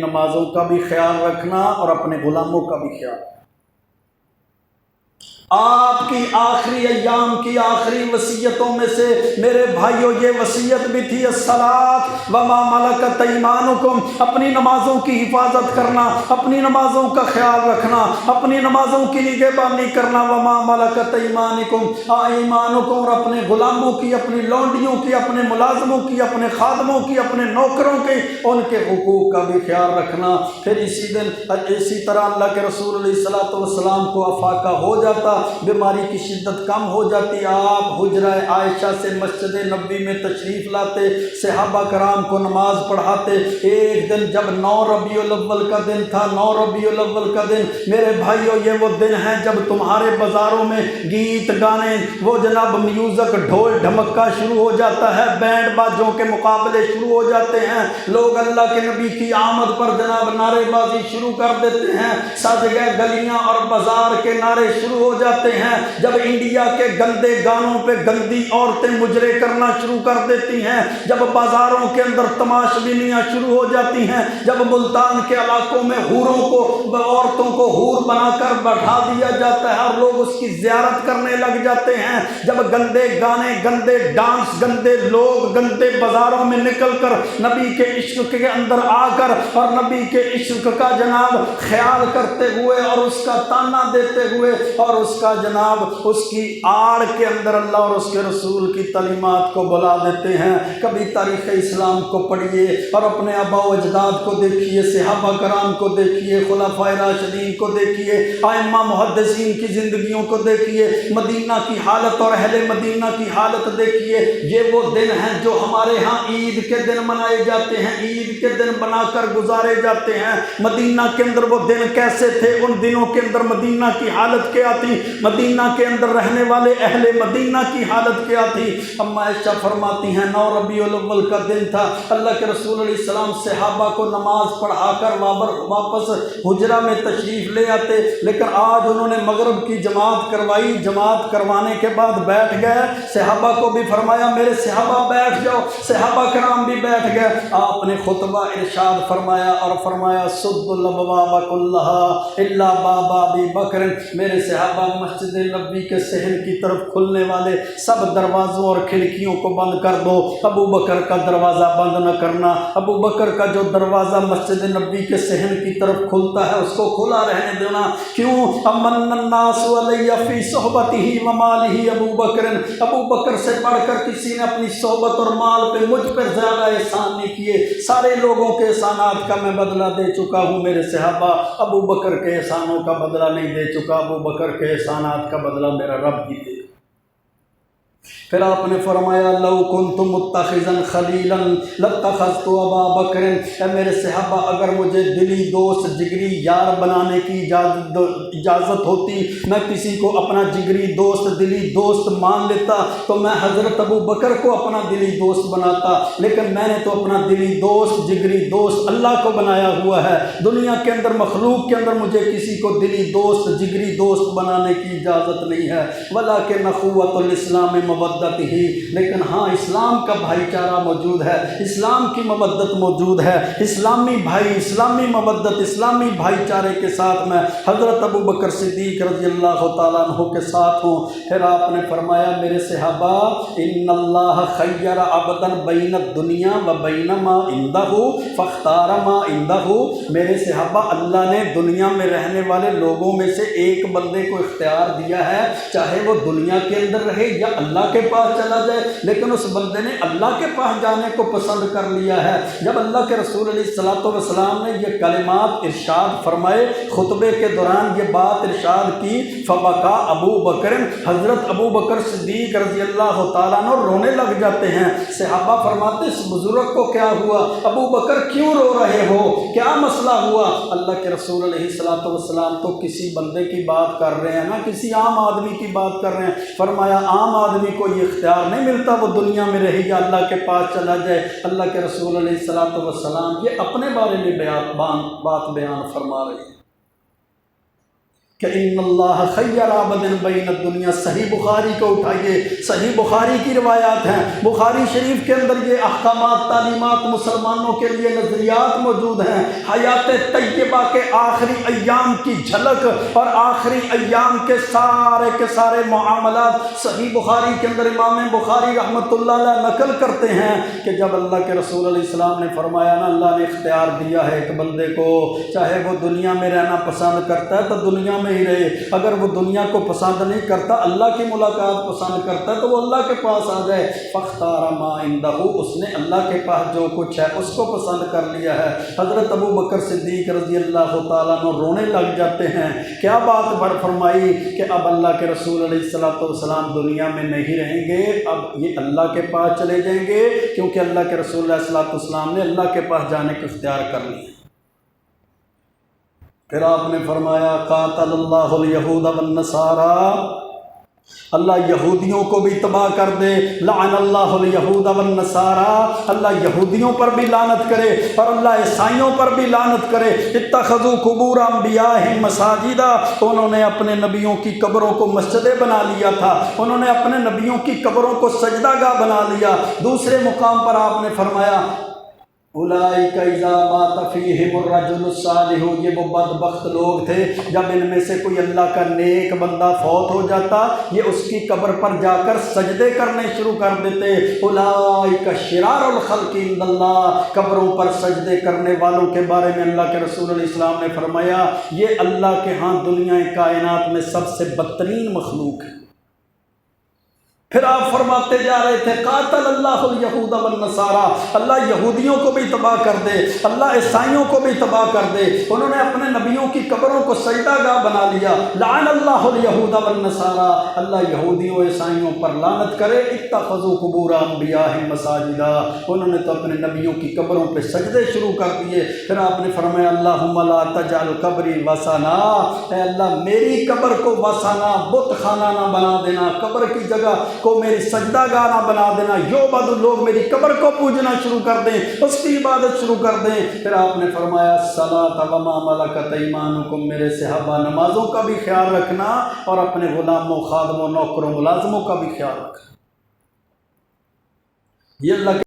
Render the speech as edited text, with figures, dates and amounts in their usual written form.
نمازوں کا بھی خیال رکھنا اور اپنے غلاموں کا بھی خیال رکھنا۔ آپ کی آخری ایام کی آخری وصیتوں میں سے میرے بھائیوں یہ وصیت بھی تھی الصلاۃ وما ملکت ایمانکم، اپنی نمازوں کی حفاظت کرنا، اپنی نمازوں کا خیال رکھنا، اپنی نمازوں کی نگہبانی کرنا، وما ملکت ایمانکم، اور اپنے غلاموں کی، اپنی لونڈیوں کی، اپنے ملازموں کی، اپنے خادموں کی، اپنے نوکروں کی، ان کے حقوق کا بھی خیال رکھنا۔ پھر اسی طرح اللہ کے رسول علیہ الصلوۃ والسلام کو افاقہ ہو جاتا، بیماری کی شدت کم ہو جاتی، آپ حجرہ عائشہ سے مسجد نبوی میں تشریف لاتے، صحابہ کرام کو نماز پڑھاتے۔ ایک دن جب 9 ربیع الاول کا دن تھا، 9 ربیع الاول کا دن میرے بھائیوں یہ وہ دن ہے جب تمہارے بازاروں میں گیت گانے، وہ جناب میوزک، ڈھول ڈھمکا شروع ہو جاتا ہے، بینڈ باجوں کے مقابلے شروع ہو جاتے ہیں، لوگ اللہ کے نبی کی آمد پر جناب نعرے بازی شروع کر دیتے ہیں، سج گئے گلیاں اور بازار کے نعرے شروع ہو جاتے ہیں۔ جب انڈیا کے گندے گانوں پہ گندی عورتیں مجرے کرنا شروع کر دیتی ہیں، جب بازاروں کے اندر تماش بینیاں شروع ہو جاتی ہیں، جب ملتان کے علاقوں میں حوروں کو، عورتوں کو حور بنا کر بٹھا دیا جاتا ہے اور لوگ اس کی زیارت کرنے لگ جاتے ہیں، جب گندے گانے، گندے ڈانس، گندے لوگ گندے بازاروں میں نکل کر نبی کے عشق کے اندر آ کر اور نبی کے عشق کا جناب خیال کرتے ہوئے اور اس کا تانا دیتے ہوئے اور اس کا جناب اس کی آڑ کے اندر اللہ اور اس کے رسول کی تعلیمات کو بلا دیتے ہیں۔ کبھی تاریخ اسلام کو پڑھیے اور اپنے آباء و اجداد کو دیکھیے، صحابہ کرام کو دیکھیے، خلفائے راشدین کو دیکھیے، ائمہ محدثین کی زندگیوں کو دیکھیے، مدینہ کی حالت اور اہل مدینہ کی حالت دیکھیے۔ یہ وہ دن ہیں جو ہمارے ہاں عید کے دن منائے جاتے ہیں، عید کے دن بنا کر گزارے جاتے ہیں۔ مدینہ کے اندر وہ دن کیسے تھے؟ ان دنوں کے اندر مدینہ کی حالت کیا تھی؟ مدینہ کے اندر رہنے والے اہل مدینہ کی حالت کیا تھی؟ اما عائشہ فرماتی ہیں 9 ربیع الاول کا دن تھا، اللہ کے رسول علیہ السلام صحابہ کو نماز پڑھا کر واپس حجرہ میں تشریف لے آتے، لیکن آج انہوں نے مغرب کی جماعت کروائی، جماعت کروانے کے بعد بیٹھ گئے، صحابہ کو بھی فرمایا میرے صحابہ بیٹھ جاؤ، صحابہ کرام بھی بیٹھ گئے۔ آپ نے خطبہ ارشاد فرمایا اور فرمایا سد الابواب کلھا الا باب ابی بکر، میرے صحابہ مسجد نبوی کے صحن کی طرف کھلنے والے سب دروازوں اور کھڑکیوں کو بند کر دو، ابو بکر کا دروازہ بند نہ کرنا۔ ابو بکر کا جو دروازہ مسجد نبوی کے صحن کی طرف کھلتا ہے اس کو کھلا رہنے دینا۔ کیوں؟ امن الناس علی فی صحبتہ و مالہ ابو بکر، ابو بکر سے بڑھ کر کسی نے اپنی صحبت اور مال پہ مجھ پر زیادہ احسان نہیں کیے، سارے لوگوں کے احسانات کا میں بدلہ دے چکا ہوں، میرے صحابہ ابو بکر کے احسانوں کا بدلہ نہیں دے چکا، ابو بکر کے احسانات کا بدلہ میرا رب ہی دے۔ پھر آپ نے فرمایا لو کنت متخذا خلیلا لاتخذت ابا بکر، اے میرے صحابہ اگر مجھے دلی دوست جگری یار بنانے کی اجازت ہوتی، میں کسی کو اپنا جگری دوست دلی دوست مان لیتا تو میں حضرت ابو بکر کو اپنا دلی دوست بناتا، لیکن میں نے تو اپنا دلی دوست جگری دوست اللہ کو بنایا ہوا ہے۔ دنیا کے اندر مخلوق کے اندر مجھے کسی کو دلی دوست جگری دوست بنانے کی اجازت نہیں ہے۔ ولکن اخوۃ الاسلام مودت ہی، لیکن ہاں اسلام کا بھائی چارہ موجود ہے، اسلام کی مودت موجود ہے، اسلامی بھائی، اسلامی مودت، اسلامی بھائی چارے کے ساتھ میں حضرت ابو بکر صدیق رضی اللہ تعالیٰ عنہ کے ساتھ ہوں۔ پھر آپ نے فرمایا میرے صحابہ ان اللہ خیر عبدا بین الدنیا و بین ما عندہ فاختار ما عندہ، میرے صحابہ اللہ نے دنیا میں رہنے والے لوگوں میں سے ایک بندے کو اختیار دیا ہے، چاہے وہ دنیا کے اندر رہے یا اللہ کے پاس چلا جائے، لیکن اس بندے نے اللہ کے پاس جانے کو پسند کر لیا ہے۔ جب اللہ کے رسول علیہ الصلوۃ والسلام نے یہ کلمات ارشاد فرمائے، خطبے کے دوران یہ بات ارشاد کی، فبکا ابو بکر، حضرت ابو بکر صدیق رضی اللہ تعالیٰ عنہ رونے لگ جاتے ہیں۔ صحابہ فرماتے اس بزرگ کو کیا ہوا؟ ابو بکر کیوں رو رہے ہو؟ کیا مسئلہ ہوا؟ اللہ کے رسول علیہ الصلوۃ والسلام تو کسی بندے کی بات کر رہے ہیں نا، کسی عام آدمی کی بات کر رہے ہیں۔ فرمایا عام آدمی کو یہ اختیار نہیں ملتا وہ دنیا میں رہے یا اللہ کے پاس چلا جائے۔ اللہ کے رسول علیہ الصلوۃ والسلام یہ اپنے بارے میں بات بیان فرما رہے ہیں۔ کہ ان اللہ خیر عبد بین الدنیا، صحیح بخاری کو اٹھائیے، صحیح بخاری کی روایات ہیں، بخاری شریف کے اندر یہ احکامات، تعلیمات مسلمانوں کے لیے نظریات موجود ہیں، حیات طیبہ کے آخری ایام کی جھلک اور آخری ایام کے سارے معاملات صحیح بخاری کے اندر امام بخاری رحمۃ اللہ علیہ نقل کرتے ہیں کہ جب اللہ کے رسول علیہ السلام نے فرمایا نا، اللہ نے اختیار دیا ہے ایک بندے کو، چاہے وہ دنیا میں رہنا پسند کرتا ہے تو دنیا میں ہی رہے، اگر وہ دنیا کو پسند نہیں کرتا، اللہ کی ملاقات پسند کرتا ہے تو وہ اللہ کے پاس آ جائے۔ فاختار ما عندہ، اس نے اللہ کے پاس جو کچھ ہے اس کو پسند کر لیا ہے۔ حضرت ابو بکر صدیق رضی اللہ تعالیٰ عنہ رونے لگ جاتے ہیں، کیا بات فرمائی کہ اب اللہ کے رسول علیہ السلام دنیا میں نہیں رہیں گے، اب یہ اللہ کے پاس چلے جائیں گے، کیونکہ اللہ کے رسول علیہ السلام نے اللہ کے پاس جانے کا اختیار کر لیا۔ پھر آپ نے فرمایا قاتل اللہ الیہود والنصارى، اللہ یہودیوں کو بھی تباہ کر دے، لعن اللہ الیہود والنصارى، اللہ یہودیوں پر بھی لعنت کرے اور اللہ عیسائیوں پر بھی لعنت کرے۔ اتخذوا قبور انبیائہم مساجدا، انہوں نے اپنے نبیوں کی قبروں کو مسجدیں بنا لیا تھا، انہوں نے اپنے نبیوں کی قبروں کو سجدہ گاہ بنا لیا۔ دوسرے مقام پر آپ نے فرمایا اولئک اذا مات فیہم الرجل الصالح، یہ وہ بدبخت لوگ تھے جب ان میں سے کوئی اللہ کا نیک بندہ فوت ہو جاتا، یہ اس کی قبر پر جا کر سجدے کرنے شروع کر دیتے۔ اولئک شرار الخلق عند اللہ، قبروں پر سجدے کرنے والوں کے بارے میں اللہ کے رسول علیہ السلام نے فرمایا یہ اللہ کے ہاں دنیا کائنات میں سب سے بدترین مخلوق ہے۔ پھر آپ فرماتے جا رہے تھے قاتل اللہ الیہود والنصارى، اللہ یہودیوں کو بھی تباہ کر دے، اللہ عیسائیوں کو بھی تباہ کر دے، انہوں نے اپنے نبیوں کی قبروں کو سجدہ گاہ بنا لیا۔ لعن اللہ الیہود والنصارى، اللہ یہودیوں عیسائیوں پر لعنت کرے۔ اتخذوا قبور انبیائہم مساجدا، انہوں نے تو اپنے نبیوں کی قبروں پہ سجدے شروع کر دیے۔ پھر آپ نے فرمایا اللہم لا تجعل قبری وثنا، اے اللہ میری قبر کو وثنا، بت خانہ نہ بنا دینا، قبر کی جگہ کو میری سجدہ گاہ نہ بنا دینا، یعبد، لوگ میری قبر کو پوجنا شروع کر دیں، اس کی عبادت شروع کر دیں۔ پھر آپ نے فرمایا الصلاۃ وما ملکت ایمانکم، میرے صحابہ نمازوں کا بھی خیال رکھنا اور اپنے غلاموں، خادموں، نوکروں، ملازموں کا بھی خیال رکھنا۔ یہ اللہ